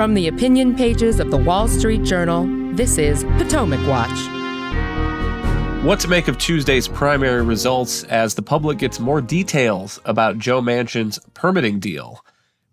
From the opinion pages of the Wall Street Journal, this is Potomac Watch. What to make of Tuesday's primary results as the public gets more details about Joe Manchin's permitting deal.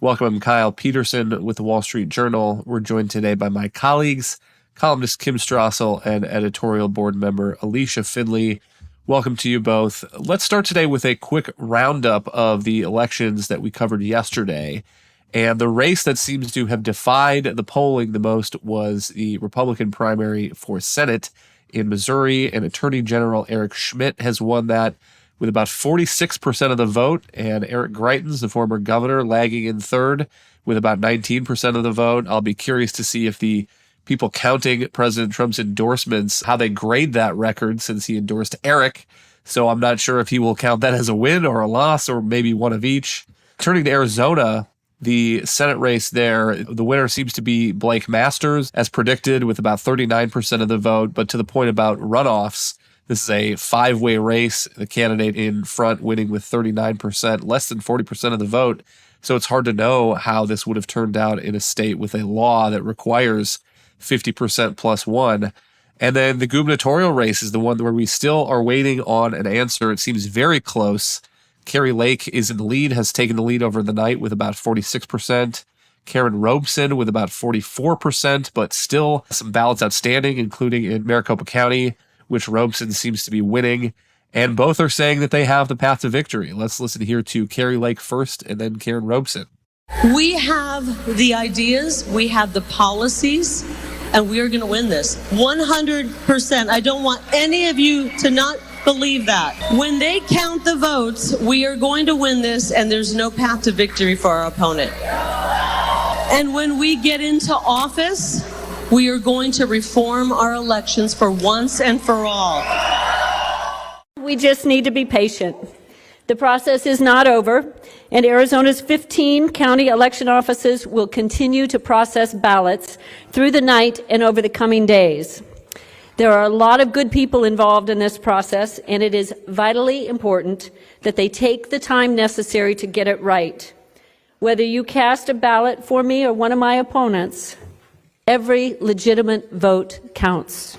Welcome, I'm Kyle Peterson with the Wall Street Journal. We're joined today by my colleagues, columnist Kim Strassel and editorial board member Alicia Finley. Welcome to you both. Let's start today with a quick roundup of the elections that we covered yesterday. And the race that seems to have defied the polling the most was the Republican primary for Senate in Missouri, and Attorney General Eric Schmitt has won that with about 46% of the vote, and Eric Greitens, the former governor, lagging in third with about 19% of the vote. I'll be curious to see if the people counting President Trump's endorsements, how they grade that record since he endorsed Eric. So I'm not sure if he will count that as a win or a loss or maybe one of each. Turning to Arizona, the Senate race there, the winner seems to be Blake Masters, as predicted, with about 39% of the vote. But to the point about runoffs, this is a five-way race. The candidate in front winning with 39%, less than 40% of the vote. So it's hard to know how this would have turned out in a state with a law that requires 50% plus one. And then the gubernatorial race is the one where we still are waiting on an answer. It seems very close. Kari Lake is in the lead, has taken the lead over the night with about 46%. Karen Robeson with about 44%, but still some ballots outstanding, including in Maricopa County, which Robeson seems to be winning. And both are saying that they have the path to victory. Let's listen here to Kari Lake first and then Karen Robeson. We have the ideas, we have the policies, and we are going to win this 100%. I don't want any of you to not believe that. When they count the votes, we are going to win this, and there's no path to victory for our opponent. And when we get into office, we are going to reform our elections for once and for all. We just need to be patient. The process is not over, and Arizona's 15 county election offices will continue to process ballots through the night and over the coming days. There are a lot of good people involved in this process, and it is vitally important that they take the time necessary to get it right. Whether you cast a ballot for me or one of my opponents, every legitimate vote counts.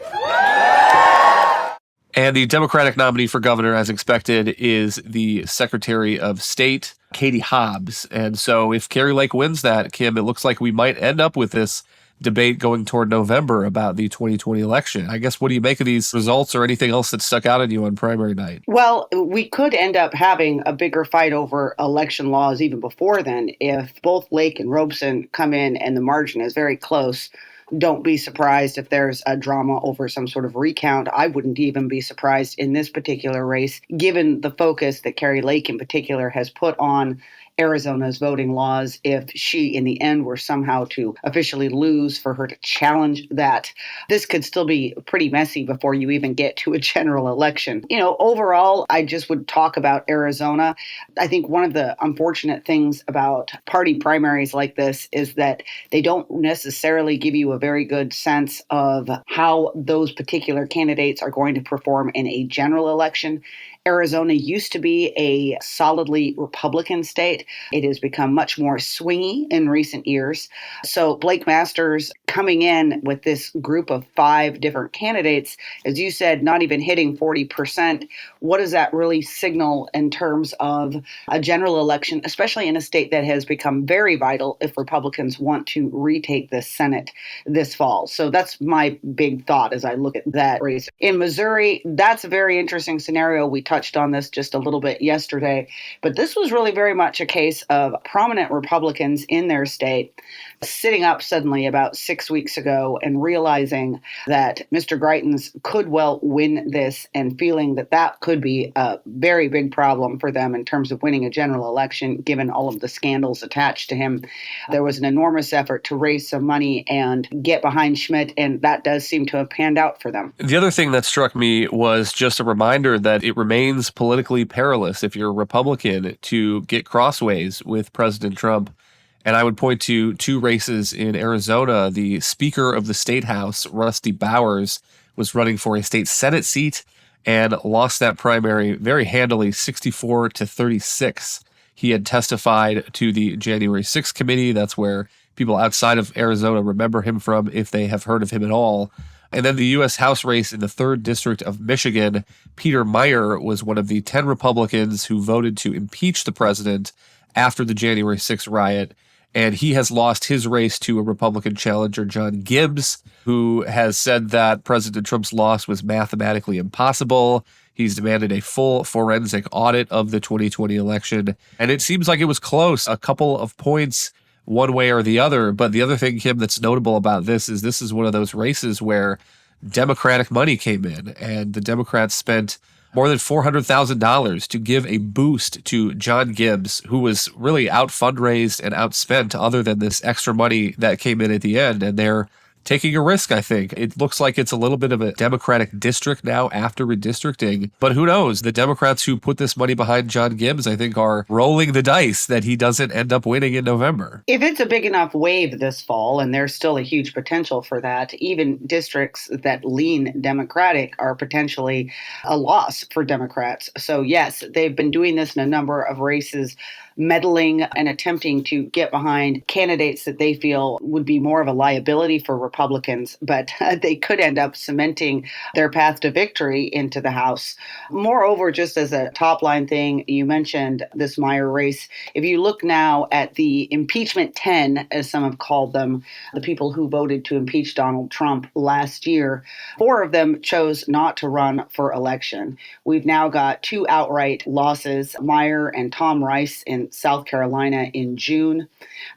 And the Democratic nominee for governor, as expected, is the Secretary of State, Katie Hobbs. And so if Kari Lake wins that, Kim, it looks like we might end up with this debate going toward November about the 2020 election. I guess, what do you make of these results or anything else that stuck out at you on primary night? Well, we could end up having a bigger fight over election laws even before then if both Lake and Robeson come in and the margin is very close. Don't be surprised if there's a drama over some sort of recount. I wouldn't even be surprised in this particular race, given the focus that Kari Lake in particular has put on Arizona's voting laws, if she in the end were somehow to officially lose, for her to challenge that. This could still be pretty messy before you even get to a general election. Overall, I just would talk about Arizona. I think one of the unfortunate things about party primaries like this is that they don't necessarily give you a very good sense of how those particular candidates are going to perform in a general election. Arizona used to be a solidly Republican state. It has become much more swingy in recent years. So Blake Masters coming in with this group of 5 different candidates, as you said, not even hitting 40%. What does that really signal in terms of a general election, especially in a state that has become very vital if Republicans want to retake the Senate this fall? So that's my big thought as I look at that race. In Missouri, that's a very interesting scenario. We touched on this just a little bit yesterday, but this was really very much a case of prominent Republicans in their state sitting up suddenly about 6 weeks ago and realizing that Mr. Greitens could well win this, and feeling that that could be a very big problem for them in terms of winning a general election, given all of the scandals attached to him. There was an enormous effort to raise some money and get behind Schmitt, and that does seem to have panned out for them. The other thing that struck me was just a reminder that it remains politically perilous if you're a Republican to get crossways with President Trump. And I would point to 2 races in Arizona. The Speaker of the State House, Rusty Bowers, was running for a state Senate seat and lost that primary very handily, 64 to 36. He had testified to the January 6th committee. That's where people outside of Arizona remember him from, if they have heard of him at all. And then the U.S. House race in the 3rd District of Michigan, Peter Meijer was one of the 10 Republicans who voted to impeach the president after the January 6th riot. And he has lost his race to a Republican challenger, John Gibbs, who has said that President Trump's loss was mathematically impossible. He's demanded a full forensic audit of the 2020 election. And it seems like it was close, a couple of points one way or the other. But the other thing, Kim, that's notable about this is one of those races where Democratic money came in, and the Democrats spent more than $400,000 to give a boost to John Gibbs, who was really out fundraised and outspent other than this extra money that came in at the end. And they're taking a risk, I think. It looks like it's a little bit of a Democratic district now after redistricting. But who knows? The Democrats who put this money behind John Gibbs, I think, are rolling the dice that he doesn't end up winning in November. If it's a big enough wave this fall, and there's still a huge potential for that, even districts that lean Democratic are potentially a loss for Democrats. So yes, they've been doing this in a number of races, meddling and attempting to get behind candidates that they feel would be more of a liability for Republicans, but they could end up cementing their path to victory into the House. Moreover, just as a top line thing, you mentioned this Meijer race. If you look now at the impeachment 10, as some have called them, the people who voted to impeach Donald Trump last year, 4 of them chose not to run for election. We've now got 2 outright losses, Meijer and Tom Rice in South Carolina in June.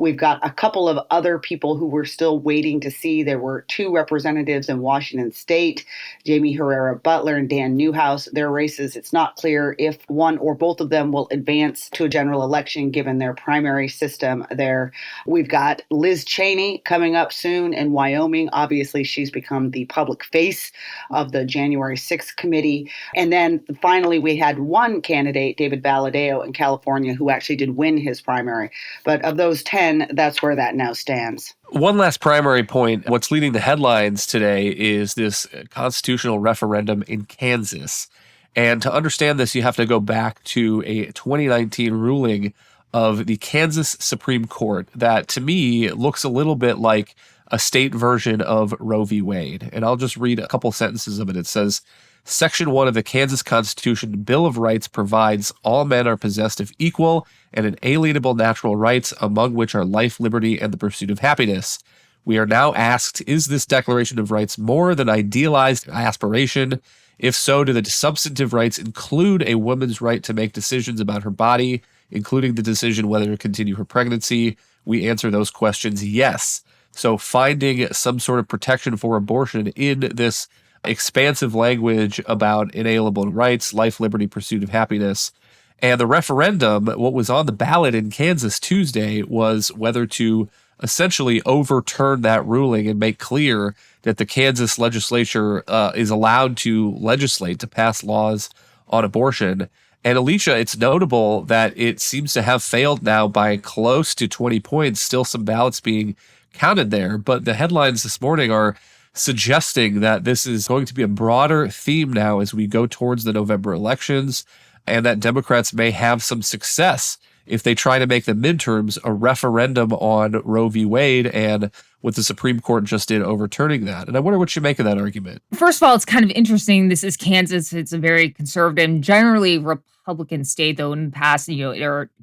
We've got a couple of other people who we're still waiting to see. There were 2 representatives in Washington State, Jamie Herrera Butler and Dan Newhouse. Their races, it's not clear if one or both of them will advance to a general election given their primary system there. We've got Liz Cheney coming up soon in Wyoming. Obviously, she's become the public face of the January 6th committee. And then finally, we had one candidate, David Valadao in California, who actually did win his primary. But of those 10, that's where that now stands. One last primary point. What's leading the headlines today is this constitutional referendum in Kansas. And to understand this, you have to go back to a 2019 ruling of the Kansas Supreme Court that, to me, looks a little bit like a state version of Roe v. Wade. And I'll just read a couple sentences of it. It says, Section 1 of the Kansas Constitution Bill of Rights provides all men are possessed of equal and inalienable natural rights, among which are life, liberty, and the pursuit of happiness. We are now asked, is this Declaration of Rights more than idealized aspiration? If so, do the substantive rights include a woman's right to make decisions about her body, including the decision whether to continue her pregnancy? We answer those questions yes. So finding some sort of protection for abortion in this expansive language about inalienable rights, life, liberty, pursuit of happiness. And the referendum, what was on the ballot in Kansas Tuesday, was whether to essentially overturn that ruling and make clear that the Kansas legislature is allowed to legislate, to pass laws on abortion. And Alicia, it's notable that it seems to have failed now by close to 20 points, still some ballots being counted there. But the headlines this morning are suggesting that this is going to be a broader theme now as we go towards the November elections, and that Democrats may have some success if they try to make the midterms a referendum on Roe v. Wade, and what the Supreme Court just did overturning that. And I wonder what you make of that argument. First of all, it's kind of interesting. This is Kansas. It's a very conservative, generally Republican state, though in the past,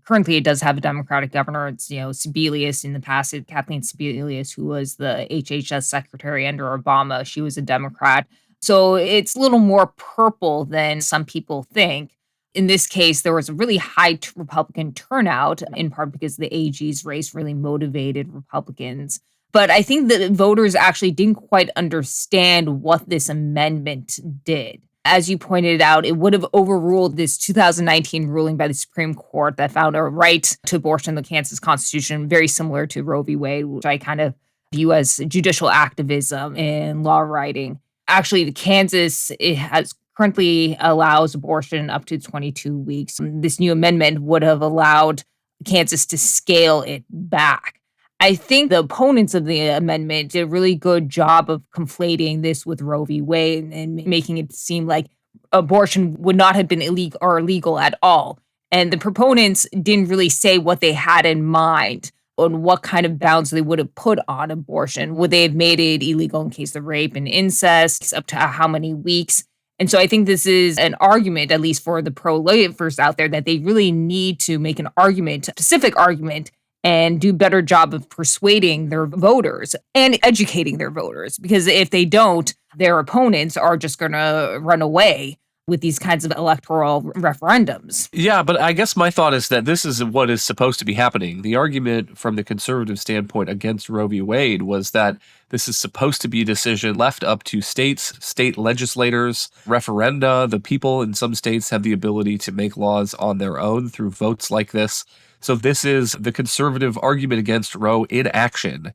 currently it does have a Democratic governor. It's, Sebelius in the past, Kathleen Sebelius, who was the HHS secretary under Obama. She was a Democrat. So it's a little more purple than some people think. In this case, there was a really high Republican turnout, in part because the AG's race really motivated Republicans. But I think that voters actually didn't quite understand what this amendment did. As you pointed out, it would have overruled this 2019 ruling by the Supreme Court that found a right to abortion in the Kansas Constitution, very similar to Roe v. Wade, which I kind of view as judicial activism in law writing. Actually, Kansas, it has currently allows abortion up to 22 weeks. This new amendment would have allowed Kansas to scale it back. I think the opponents of the amendment did a really good job of conflating this with Roe v. Wade and making it seem like abortion would not have been illegal at all. And the proponents didn't really say what they had in mind. on what kind of bounds they would have put on abortion. Would they have made it illegal in case of rape and incest, up to how many weeks? And so I think this is an argument, at least for the pro-lifers out there, that they really need to make an argument, a specific argument, and do a better job of persuading their voters and educating their voters. Because if they don't, their opponents are just going to run away with these kinds of electoral referendums. Yeah, but I guess my thought is that this is what is supposed to be happening. The argument from the conservative standpoint against Roe v. Wade was that this is supposed to be a decision left up to states, state legislators, referenda. The people in some states have the ability to make laws on their own through votes like this. So this is the conservative argument against Roe in action.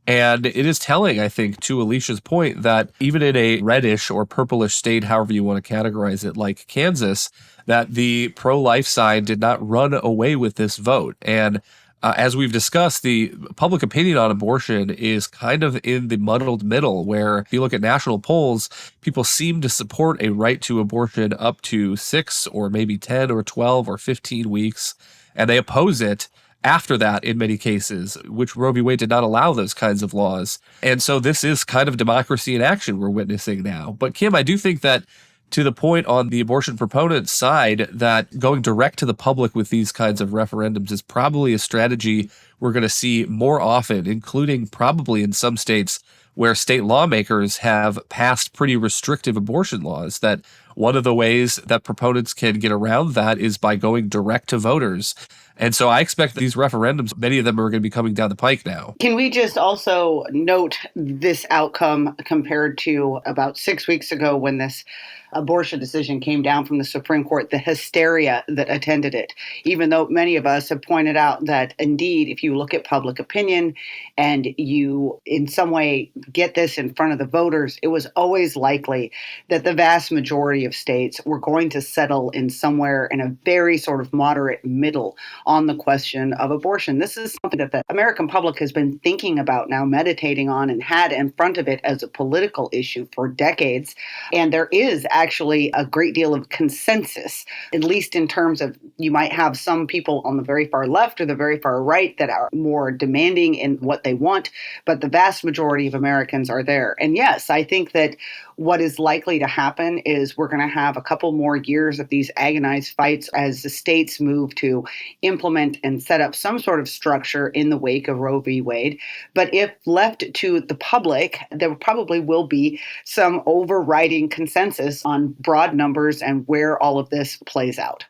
And it is telling, I think, to Alicia's point, that even in a reddish or purplish state, however you want to categorize it, like Kansas, that the pro-life side did not run away with this vote. And as we've discussed, the public opinion on abortion is kind of in the muddled middle, where if you look at national polls, people seem to support a right to abortion up to 6 or maybe 10 or 12 or 15 weeks, and they oppose it after that in many cases, which Roe v. Wade did not allow those kinds of laws. And so this is kind of democracy in action we're witnessing now. But Kim, I do think that to the point on the abortion proponent side, that going direct to the public with these kinds of referendums is probably a strategy we're going to see more often, including probably in some states where state lawmakers have passed pretty restrictive abortion laws, that one of the ways that proponents can get around that is by going direct to voters. And so I expect these referendums, many of them are going to be coming down the pike now. Can we just also note this outcome compared to about 6 weeks ago when this abortion decision came down from the Supreme Court, the hysteria that attended it, even though many of us have pointed out that indeed, if you look at public opinion and you in some way get this in front of the voters, it was always likely that the vast majority of states were going to settle in somewhere in a very sort of moderate middle on the question of abortion. This is something that the American public has been thinking about now, meditating on, and had in front of it as a political issue for decades. And there is actually a great deal of consensus, at least in terms of you might have some people on the very far left or the very far right that are more demanding in what they want, but the vast majority of Americans are there. And yes, I think that what is likely to happen is we're going to have a couple more years of these agonized fights as the states move to implement and set up some sort of structure in the wake of Roe v. Wade. But if left to the public, there probably will be some overriding consensus on broad numbers and where all of this plays out.